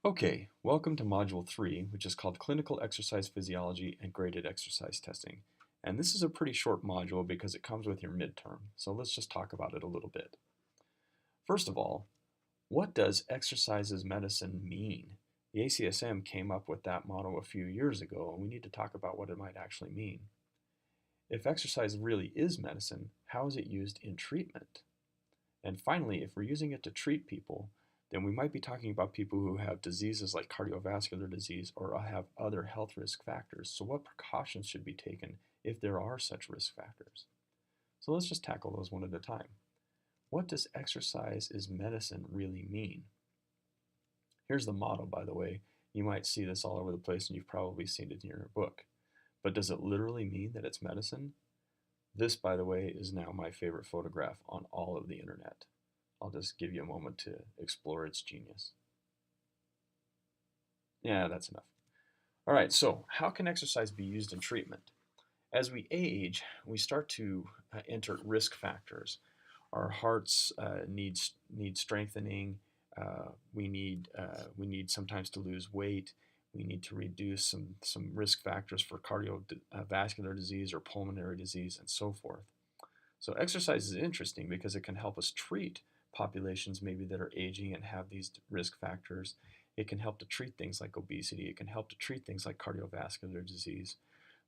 Okay, welcome to Module 3, which is called Clinical Exercise Physiology and Graded Exercise Testing. And this is a pretty short module because it comes with your midterm, so let's just talk about it a little bit. First of all, what does exercise as medicine mean? The ACSM came up with that motto a few years ago, and we need to talk about what it might actually mean. If exercise really is medicine, how is it used in treatment? And finally, if we're using it to treat people, then we might be talking about people who have diseases like cardiovascular disease or have other health risk factors. So what precautions should be taken if there are such risk factors? So let's just tackle those one at a time. What does exercise is medicine really mean? Here's the motto, by the way. You might see this all over the place and you've probably seen it in your book. But does it literally mean that it's medicine? This, by the way, is now my favorite photograph on all of the internet. I'll just give you a moment to explore its genius. Yeah, that's enough. All right, so how can exercise be used in treatment? As we age, we start to enter risk factors. Our hearts need strengthening. We need sometimes to lose weight. We need to reduce some risk factors for cardiovascular disease or pulmonary disease and so forth. So exercise is interesting because it can help us treat populations maybe that are aging and have these risk factors. It can help to treat things like obesity. It can help to treat things like cardiovascular disease.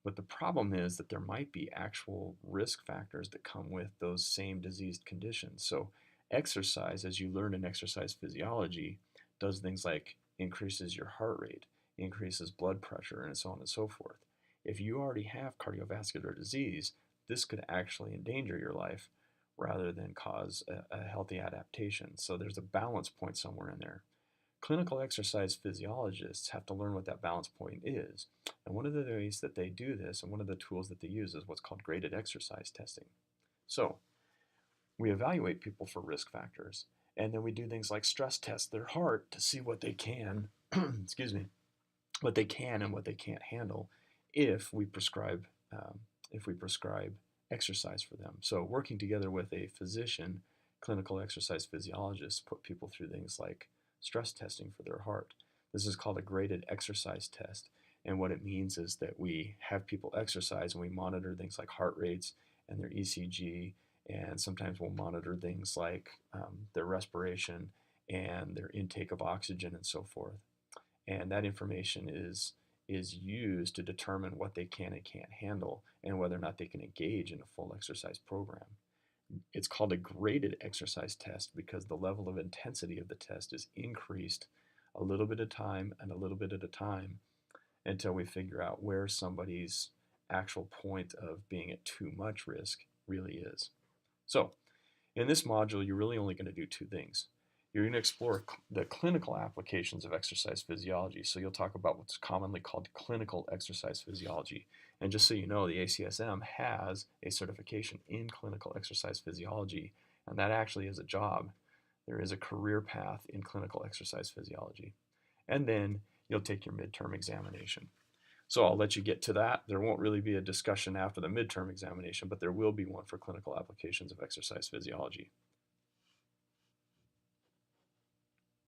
But the problem is that there might be actual risk factors that come with those same diseased conditions. So exercise, as you learn in exercise physiology, does things like increases your heart rate, increases blood pressure, and so on and so forth. If you already have cardiovascular disease, this could actually endanger your life rather than cause a healthy adaptation. So there's a balance point somewhere in there. Clinical exercise physiologists have to learn what that balance point is. And one of the ways that they do this, and one of the tools that they use, is what's called graded exercise testing. So we evaluate people for risk factors, and then we do things like stress test their heart to see what they can, excuse me, what they can and what they can't handle if we prescribe exercise for them. So working together with a physician, clinical exercise physiologists put people through things like stress testing for their heart. This is called a graded exercise test. And what it means is that we have people exercise and we monitor things like heart rates and their ECG, and sometimes we'll monitor things like their respiration and their intake of oxygen and so forth. And that information is used to determine what they can and can't handle and whether or not they can engage in a full exercise program. It's called a graded exercise test because the level of intensity of the test is increased a little bit at a time and a little bit at a time until we figure out where somebody's actual point of being at too much risk really is. So in this module, you're really only going to do two things. You're going to explore the clinical applications of exercise physiology. So you'll talk about what's commonly called clinical exercise physiology. And just so you know, the ACSM has a certification in clinical exercise physiology, and that actually is a job. There is a career path in clinical exercise physiology. And then you'll take your midterm examination. So I'll let you get to that. There won't really be a discussion after the midterm examination, but there will be one for clinical applications of exercise physiology.